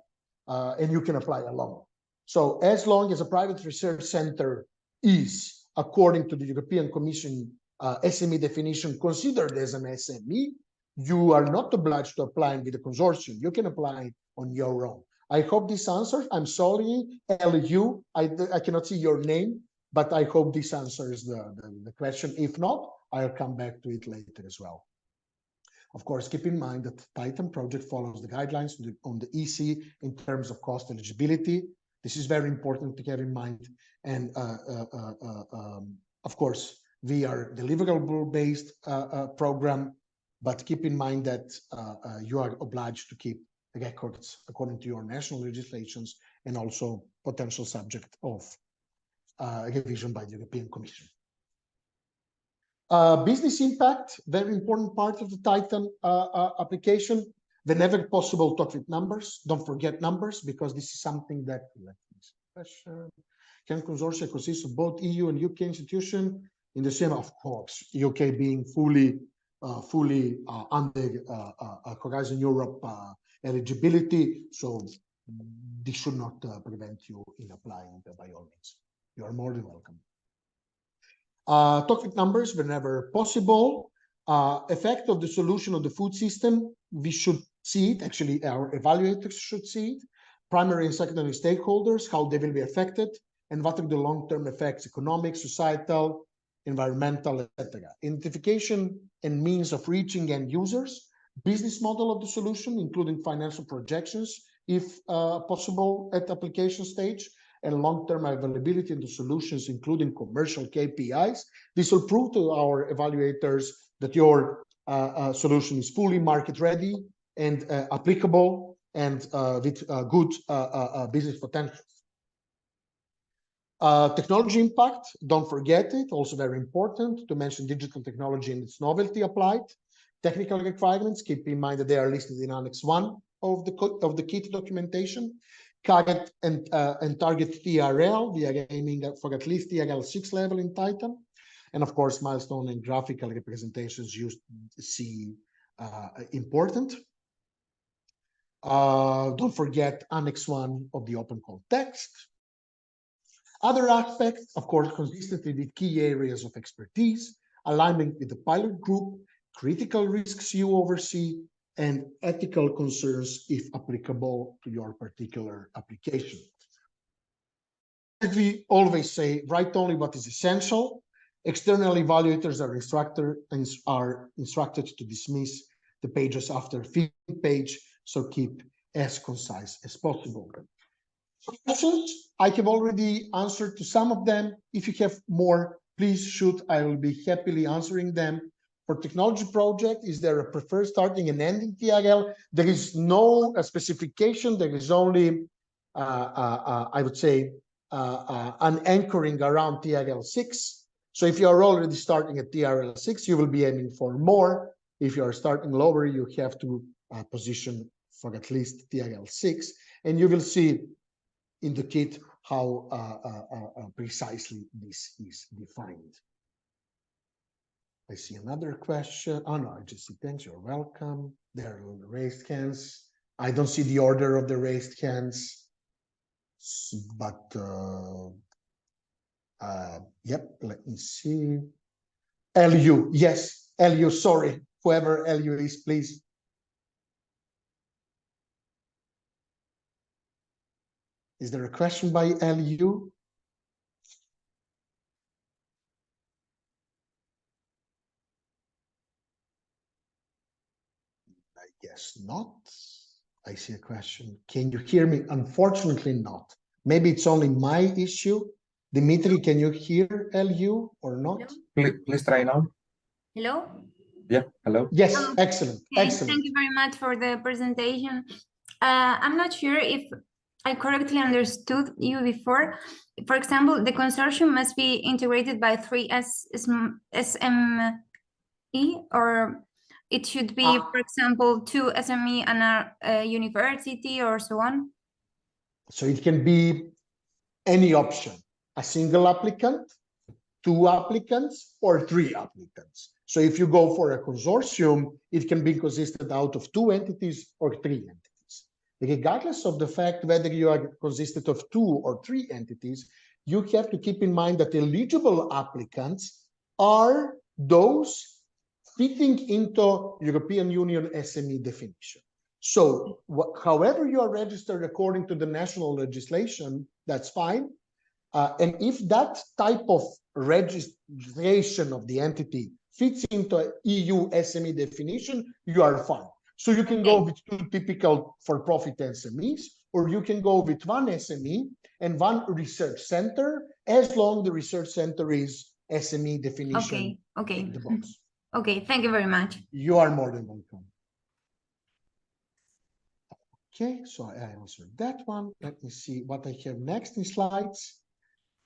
and you can apply alone. So as long as a private research center is, according to the European Commission SME definition, considered as an SME, you are not obliged to apply with a consortium. You can apply on your own. I hope this answers. I'm sorry, LU, I cannot see your name, but I hope this answers the question. If not, I'll come back to it later as well. Of course, keep in mind that Titan project follows the guidelines on the EC in terms of cost eligibility. This is very important to keep in mind. And of course, we are deliverable-based program, but keep in mind that you are obliged to keep records according to your national legislations and also potential subject of revision by the European Commission. Business impact, very important part of the Titan application. Whenever possible, talk with numbers. Don't forget numbers, because this is something that, let me see the question. Can consortia consist of both EU and UK institution in the same? Of course, UK being fully under Horizon Europe eligibility, so this should not prevent you in applying by all means. You are more than welcome. Talk with numbers whenever possible. Effect of the solution of the food system, we should see it. Actually, our evaluators should see it. Primary and secondary stakeholders, how they will be affected, and what are the long-term effects, economic, societal, environmental, etc. Identification and means of reaching end users, business model of the solution, including financial projections, if possible at application stage, and long-term availability in the solutions, including commercial KPIs. This will prove to our evaluators that your solution is fully market ready and applicable and with good business potential. Technology impact, don't forget it, also very important to mention digital technology and its novelty applied. Technical requirements, keep in mind that they are listed in Annex 1 of the kit documentation. Target and target TRL, we are aiming for at least TRL 6 level in Titan. And of course, milestone and graphical representations you see important. Don't forget Annex 1 of the open call text. Other aspects, of course, consistently with key areas of expertise, alignment with the pilot group, critical risks you oversee, and ethical concerns if applicable to your particular application. As we always say, write only what is essential. External evaluators are instructed to dismiss the pages after 5th page, so keep as concise as possible. Questions? I have already answered to some of them. If you have more, please shoot. I will be happily answering them. For technology project, is there a preferred starting and ending TRL? There is no specification. There is only, I would say, an anchoring around TRL 6. So if you are already starting at TRL 6, you will be aiming for more. If you are starting lower, you have to position for at least TRL 6. And you will see in the kit how precisely this is defined. I see another question. Oh no, I just see thanks, you're welcome. There are raised hands. I don't see the order of the raised hands, but yep, let me see. LU, yes, LU, sorry, whoever LU is, please. Is there a question by LU? I guess not. I see a question. Can you hear me? Unfortunately not. Maybe it's only my issue. Dimitri, can you hear LU or not? Please try now. Hello? Yeah, hello. Yes, Oh, excellent, okay. excellent. Thank you very much for the presentation. I'm not sure if I correctly understood you before. For example, the consortium must be integrated by 3 SME, or it should be, for example, 2 SME and a university or so on? So it can be any option, a single applicant, 2 applicants, or 3 applicants. So if you go for a consortium, it can be consisted out of 2 entities or 3 entities. Regardless of the fact whether you are consisted of 2 or 3 entities, you have to keep in mind that eligible applicants are those fitting into European Union SME definition. So however you are registered according to the national legislation, that's fine. And if that type of registration of the entity fits into EU SME definition, you are fine. So you can go with 2 typical for-profit SMEs, or you can go with 1 SME and 1 research center, as long the research center is SME definition in the box. Okay, thank you very much. You are more than welcome. Okay, so I answered that one. Let me see what I have next in slides.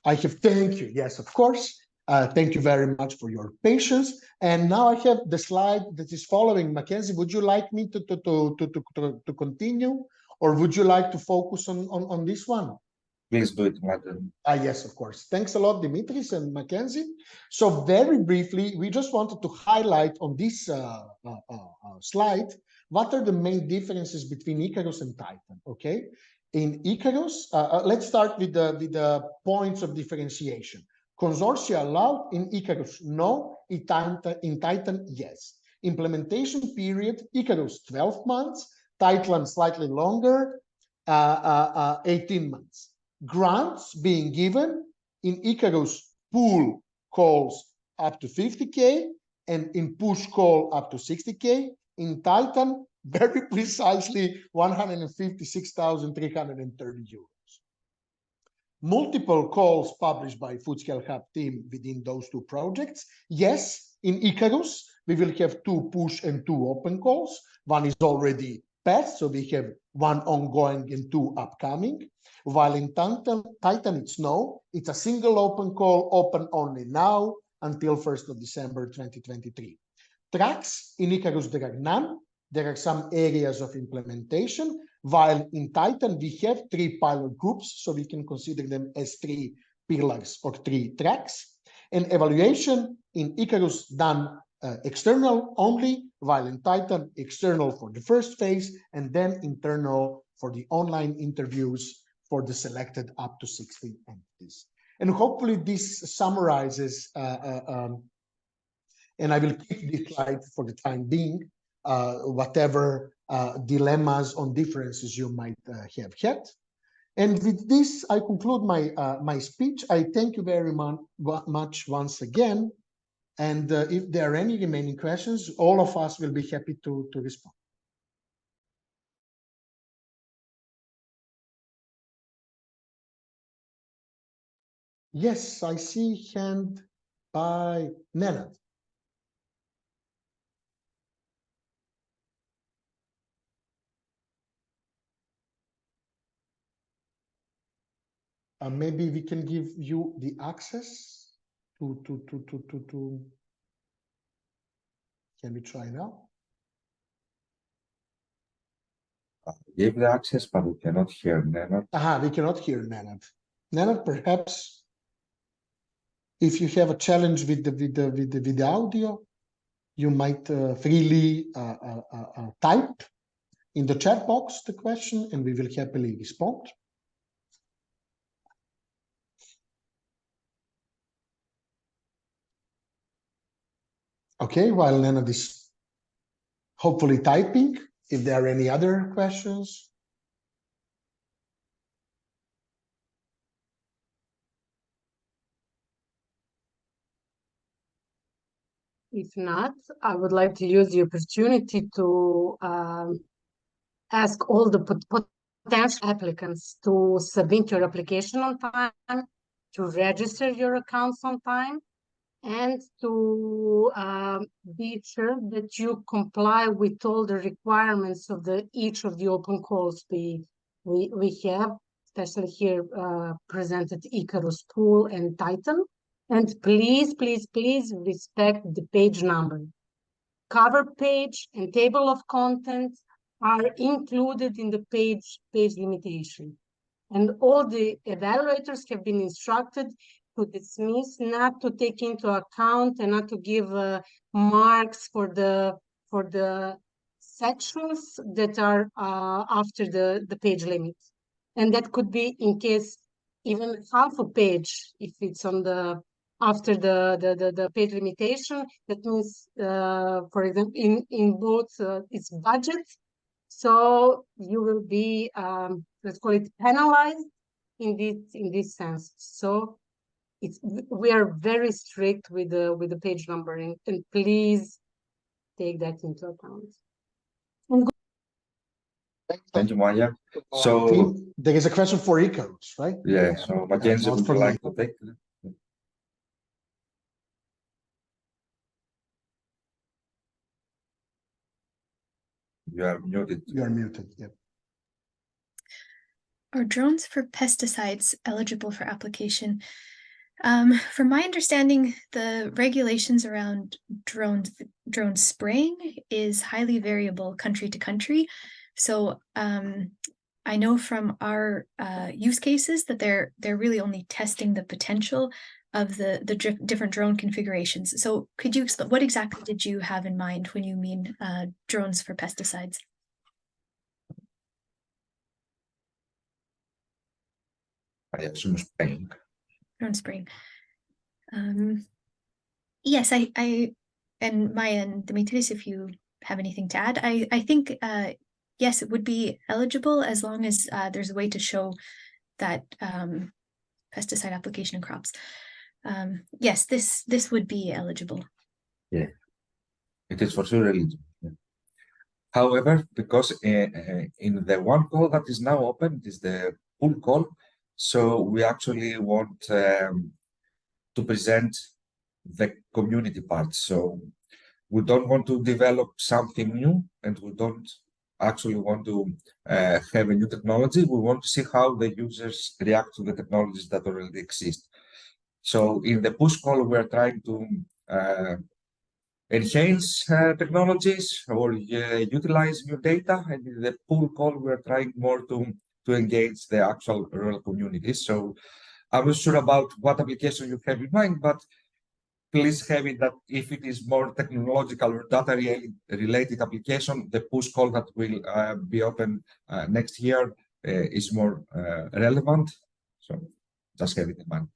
I have, thank you, yes, of course. Thank you very much for your patience. And now I have the slide that is following. Mackenzie, would you like me to continue, or would you like to focus on this one? Please do it, Madam. Yes, of course. Thanks a lot, Dimitris and Mackenzie. So very briefly, we just wanted to highlight on this slide, what are the main differences between ICAERUS and TITAN, okay? In ICAERUS, let's start with the points of differentiation. Consortia allowed, in ICAERUS, no. In TITAN, yes. Implementation period, ICAERUS 12 months, TITAN slightly longer, 18 months. Grants being given, in ICAERUS, pool calls up to 50K, and in push call up to 60K. In TITAN, very precisely 156,330 euros. Multiple calls published by Foodscale Hub team within those 2 projects. Yes, in ICAERUS, we will have 2 push and 2 open calls. 1 is already passed, so we have 1 ongoing and 2 upcoming. While in TITAN, it's no. It's a single open call, open only now until 1st of December 2023. Tracks, in ICAERUS, there are none. There are some areas of implementation, while in TITAN, we have 3 pilot groups, so we can consider them as 3 pillars or 3 tracks. And evaluation in ICAERUS done external only, while in Titan, external for the first phase, and then internal for the online interviews for the selected up to 16 entities. And hopefully this summarizes, and I will keep this slide for the time being, whatever dilemmas on differences you might have had. And with this, I conclude my speech. I thank you very much once again. And if there are any remaining questions, all of us will be happy to respond. Yes, I see hand by Nenad. Maybe we can give you the access to. Can we try now? Give the access, but we cannot hear Nenad. Aha, we cannot hear Nenad. Nenad, perhaps if you have a challenge with the audio, you might freely type in the chat box the question, and we will happily respond. Okay, while Nenad is hopefully typing, if there are any other questions. If not, I would like to use the opportunity to ask all the potential applicants to submit your application on time, to register your accounts on time, and to be sure that you comply with all the requirements of each of the open calls we have, especially here presented ICAERUS Tool and Titan. And please, please, please respect the page number. Cover page and table of contents are included in the page limitation. And all the evaluators have been instructed to dismiss, not to take into account and not to give marks for the sections that are after the page limit. And that could be in case even half a page, if it's on the after the page limitation, that means, for example, in both it's budget, so you will be let's call it penalized in this sense. So we are very strict with the page numbering, and please take that into account. Thank you, Maya. So there is a question for ICAERUS, right? yeah, so Mackenzie, would you like to take it? You are muted. You are muted, yeah. Are drones for pesticides eligible for application? From my understanding, the regulations around drone spraying is highly variable country to country. So I know from our use cases that they're really only testing the potential of the different drone configurations. So could you explain, what exactly did you have in mind when you mean drones for pesticides? I assume spraying. Drone spraying. Yes, I and Maya and Dimitris, if you have anything to add, I think yes, it would be eligible as long as there's a way to show that pesticide application in crops. Yes, this would be eligible. Yeah, it is for sure eligible. Yeah. However, because in the one call that is now open, it is the pool call, so we actually want to present the community part. So we don't want to develop something new, and we don't actually want to have a new technology. We want to see how the users react to the technologies that already exist. So in the push call, we're trying to enhance technologies or utilize new data, and in the pull call, we're trying more to engage the actual rural communities. So I'm not sure about what application you have in mind, but please have it that if it is more technological or data related application, the push call that will be open next year is more relevant. So just have it in mind.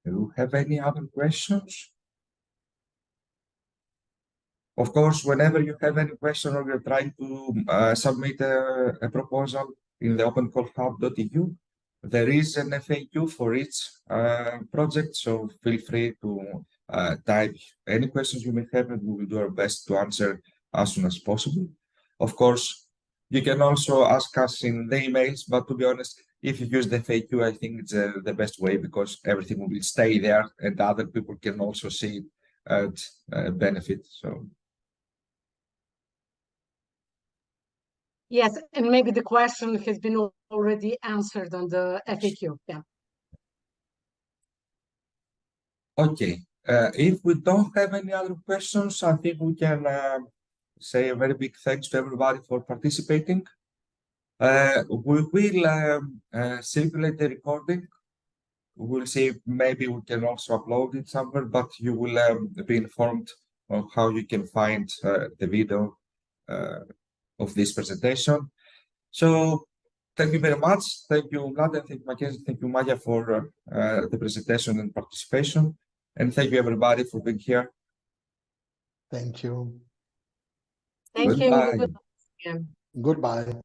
Do you have any other questions? Of course, whenever you have any question or you're trying to submit a proposal in the opencallhub.eu, there is an FAQ for each project, so feel free to type any questions you may have, and we will do our best to answer as soon as possible. Of course, you can also ask us in the emails, but to be honest, if you use the FAQ, I think it's the best way, because everything will stay there and other people can also see it and benefit. So. Yes, and maybe the question has been already answered on the FAQ. Yeah. Okay. If we don't have any other questions, I think we can say a very big thanks to everybody for participating. We will circulate the recording. We'll see, maybe we can also upload it somewhere, but you will be informed of how you can find the video of this presentation. So thank you very much. Thank you, Vlad, and thank you, Mackenzie. Thank you, Maya, for the presentation and participation. And thank you, everybody, for being here. Thank you. Thank Goodbye. you. Goodbye.